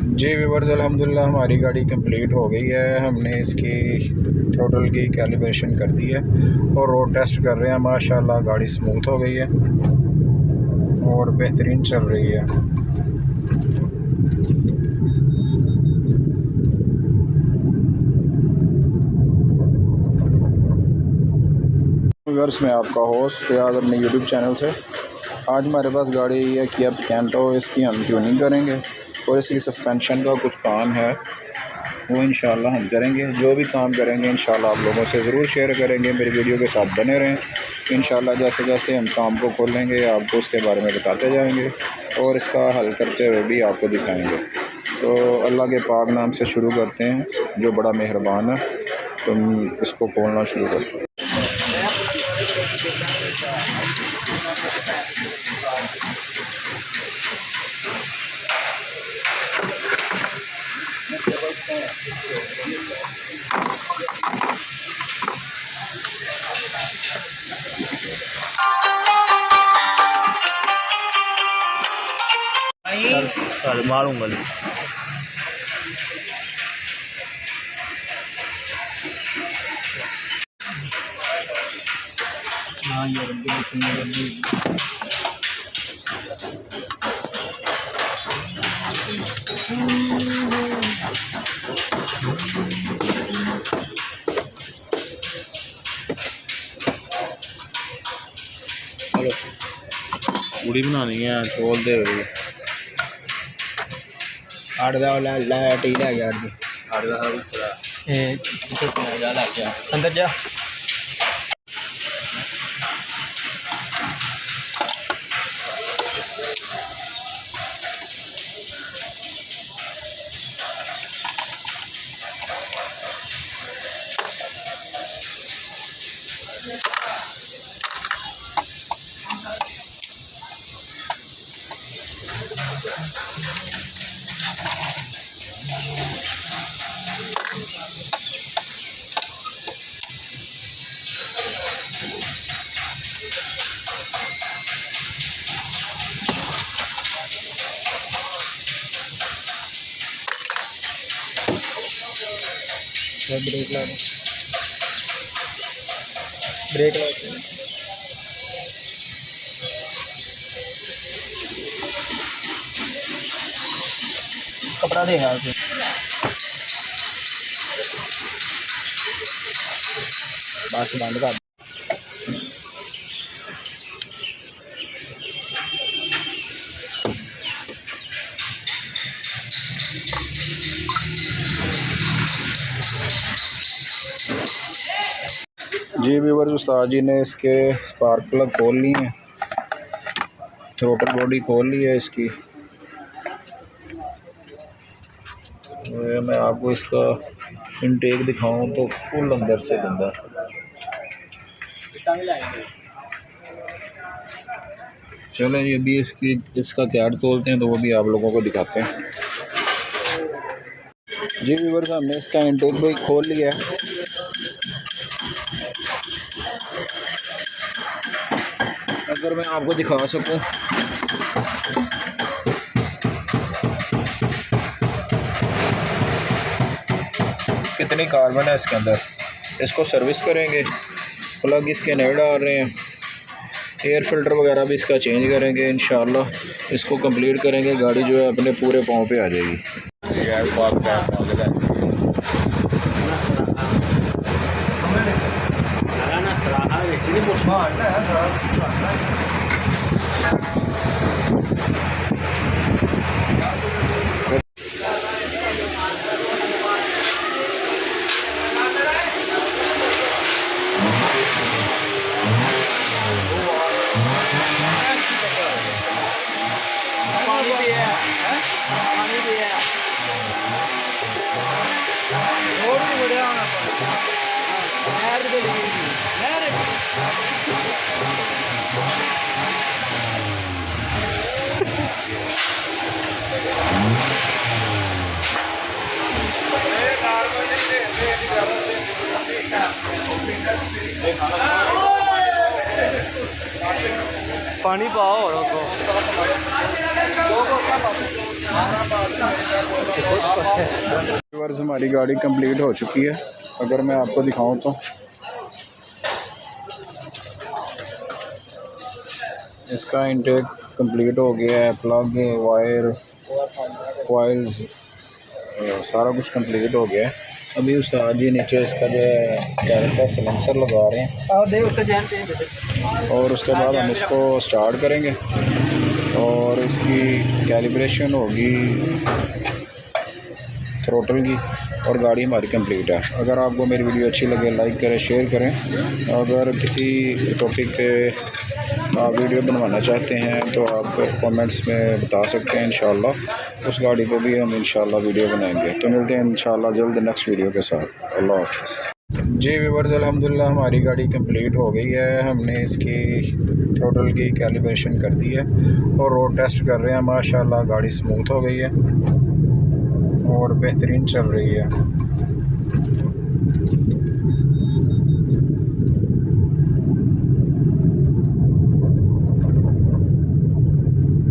जी viewers, अल्हम्दुलिल्लाह हमारी गाड़ी कंप्लीट हो गई है। हमने इसकी थ्रोटल की कैलिब्रेशन कर दी है और रोड टेस्ट कर रहे हैं। माशाल्लाह गाड़ी स्मूथ हो गई है और बेहतरीन चल रही है। व्यूअर्स, मैं आपका होस्ट रियाज अपने यूट्यूब चैनल से। आज हमारे पास गाड़ी है किया पिकेंटो। इसकी हम ट्यूनिंग करेंगे और इसकी सस्पेंशन का कुछ काम है, वो इंशाल्लाह हम करेंगे। जो भी काम करेंगे इंशाल्लाह आप लोगों से ज़रूर शेयर करेंगे। मेरी वीडियो के साथ बने रहें। इंशाल्लाह जैसे जैसे हम काम को खोलेंगे आपको उसके बारे में बताते जाएंगे और इसका हल करते हुए भी आपको दिखाएंगे। तो अल्लाह के पाक नाम से शुरू करते हैं, जो बड़ा मेहरबान है। तो इसको खोलना शुरू करते हैं। चल मारूंगा। हाँ यार पूड़ी बनानी है छोल दे अंदर जा। ब्रेक ला कपड़ा दे हाल से बस बंद कर। जी व्यूअर्स, उस्ताद जी ने इसके स्पार्क प्लग खोल लिए हैं, थ्रोटल बॉडी खोल ली है इसकी। मैं आपको इसका इनटेक दिखाऊं तो फुल अंदर से गंदा। चलो ये भी इसका कैड खोलते हैं तो वो भी आप लोगों को दिखाते हैं। जी व्यूअर्स, हमने इसका इनटेक भी खोल लिया है। अगर मैं आपको दिखा सकूं, कितनी कार्बन है इसके अंदर। इसको सर्विस करेंगे, प्लग इसके नए डाल रहे हैं, एयर फिल्टर वगैरह भी इसका चेंज करेंगे। इंशाल्लाह इसको कंप्लीट करेंगे, गाड़ी जो है अपने पूरे पाँव पे आ जाएगी। पानी पाओ और व्यूअर्स हमारी गाड़ी कंप्लीट हो चुकी है। अगर मैं आपको दिखाऊं तो इसका इंटेक कंप्लीट हो गया है, प्लग वायर कॉइल्स सारा कुछ कंप्लीट हो गया है। अभी उस्ताद जी नीचे इसका जो कैरेट का सिलेंसर लगा रहे हैं और उसके बाद हम इसको स्टार्ट करेंगे और इसकी कैलिब्रेशन होगी थ्रोटल की और गाड़ी हमारी कंप्लीट है। अगर आपको मेरी वीडियो अच्छी लगे लाइक करें, शेयर करें। अगर किसी टॉपिक पे आप वीडियो बनवाना चाहते हैं तो आप कमेंट्स में बता सकते हैं। इंशाल्लाह उस गाड़ी पे भी हम इंशाल्लाह वीडियो बनाएंगे। तो मिलते हैं इंशाल्लाह जल्द नेक्स्ट वीडियो के साथ। अल्लाह हाफ़िज़। जी व्यूअर्स, अल्हम्दुलिल्लाह हमारी गाड़ी कंप्लीट हो गई है। हमने इसकी थ्रोटल की कैलिब्रेशन कर दी है और रोड टेस्ट कर रहे हैं। माशाल्लाह गाड़ी स्मूथ हो गई है और बेहतरीन चल रही है।